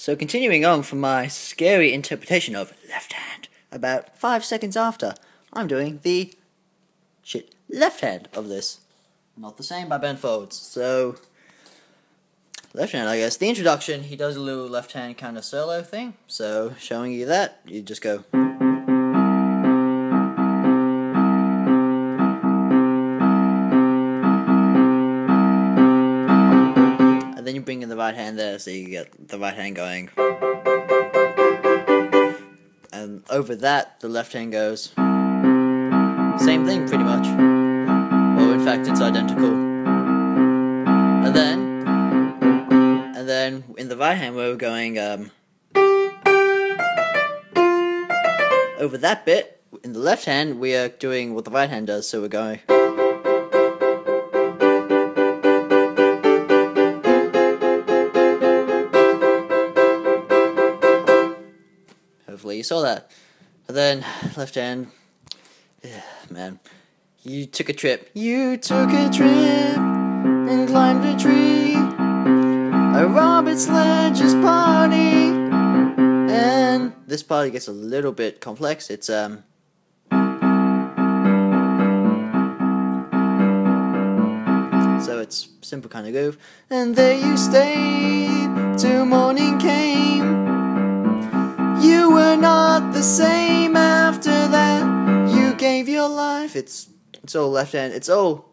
So continuing on from my scary interpretation of left hand, about 5 seconds after, I'm doing the left hand of this. Not the same by Ben Folds. So, left hand, I guess. The introduction, he does a little left hand kind of solo thing. So, showing you that, you just go. And then you bring in the right hand there, so you get the right hand going. And over that, the left hand goes. Same thing, pretty much. Or in fact, it's identical. And then in the right hand, we're going over that bit. In the left hand, we are doing what the right hand does, so we're going. Hopefully you saw that. And then, left hand, man, you took a trip. You took a trip and climbed a tree. A Robert's Ledger's party. And this party gets a little bit complex. It's, so it's simple kind of groove. And there you stayed till morning came. You were not the same after that. You gave your life. It's all left hand. It's all,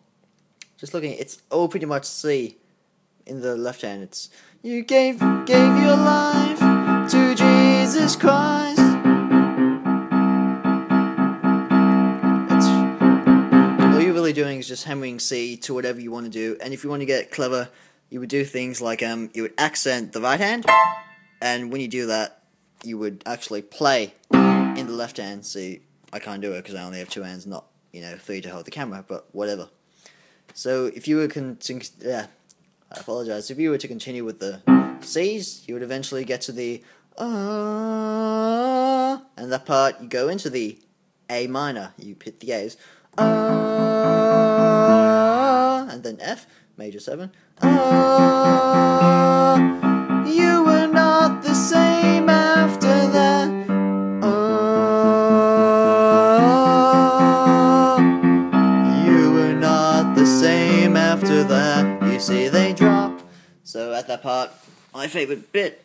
just looking, it's all pretty much C in the left hand. It's you gave your life to Jesus Christ. It's all you're really doing is just hammering C to whatever you want to do. And if you want to get clever, you would do things like you would accent the right hand, and when you do that, you would actually play in the left hand. See, I can't do it because I only have 2 hands, not 3 to hold the camera, but whatever. So if you were I apologize. If you were to continue with the C's, you would eventually get to the and that part you go into the A minor. You hit the A's, and then F major 7. You were not the same after that. You were not the same after that. You see they drop. So at that part, my favourite bit,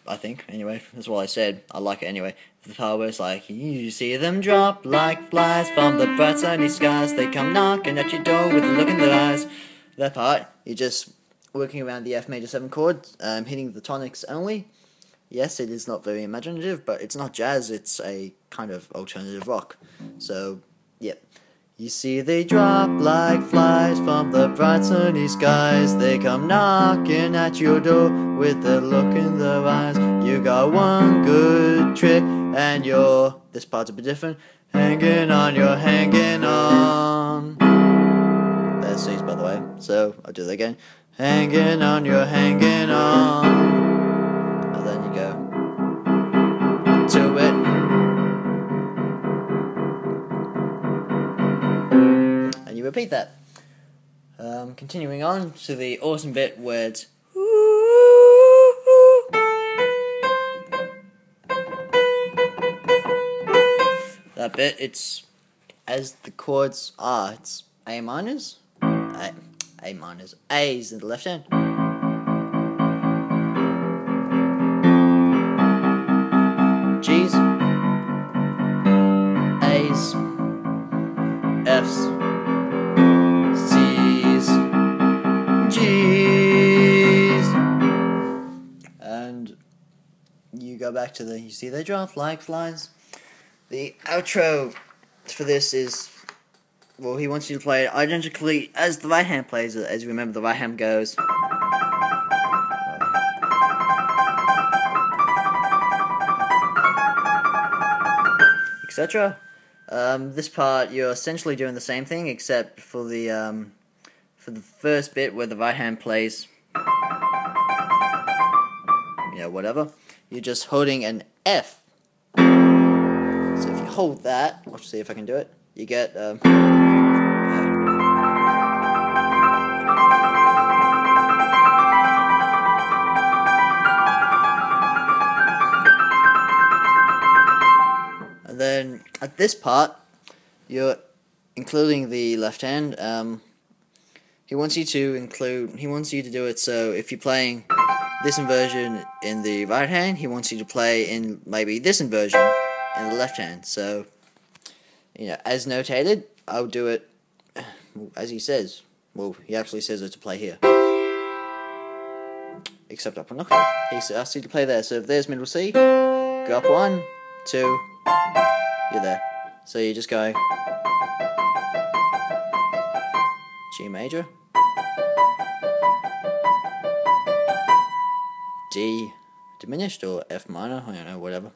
I think, anyway, that's what I said, I like it anyway, the part where it's like, you see them drop like flies from the bright sunny skies, they come knocking at your door with a look in their eyes. That part, you're just working around the F major 7 chord, hitting the tonics only. Yes, it is not very imaginative, but it's not jazz, it's a kind of alternative rock. So, yep. You see they drop like flies from the bright sunny skies, they come knocking at your door with a look in their eyes. You got one good trick and you're, this part's a bit different, hanging on, you're hanging on. There's C's, by the way, so I'll do that again. Hanging on, you're hanging on. And then you go to it. And you repeat that. Continuing on to the awesome bit where it's that bit, it's as the chords are, it's A minors, A minors, A's in the left hand, G's, A's, F's, C's, G's, and you go back to the, you see they drop like flies. The outro for this is, well, he wants you to play it identically as the right hand plays it. As you remember, the right hand goes, etc. This part, you're essentially doing the same thing, except for the first bit where the right hand plays, whatever. You're just holding an F. So if you hold that, let's see if I can do it. You get this part, you're including the left hand. He wants you to do it so if you're playing this inversion in the right hand, he wants you to play in maybe this inversion in the left hand. So, as notated, I'll do it as he says. Well, he actually says it to play here. Except up an octave. He asks you to play there. So if there's middle C, go up 1, 2, you're there. So you just go G major, D diminished, or F minor, I don't know, whatever.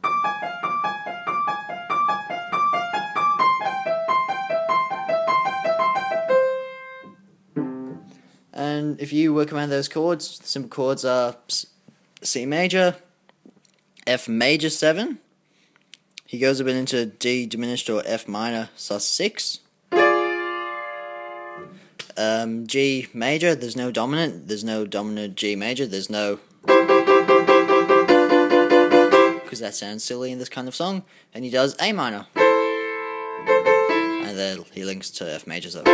And if you work around those chords, the simple chords are C major, F major 7. He goes a bit into D diminished or F minor sus6. G major, there's no dominant G major, there's no, because that sounds silly in this kind of song, and he does A minor. And then he links to F major 7.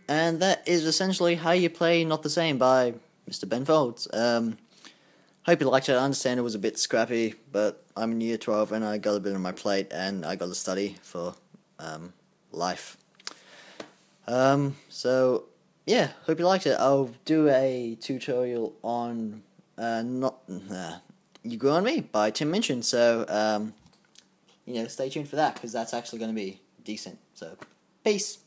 And that is essentially how you play Not the Same by Mr. Ben Folds. Hope you liked it. I understand it was a bit scrappy, but I'm in year 12 and I got a bit on my plate and I got to study for life. So, yeah, hope you liked it. I'll do a tutorial on You Grew On Me by Tim Minchin, so, stay tuned for that, because that's actually going to be decent. So, peace.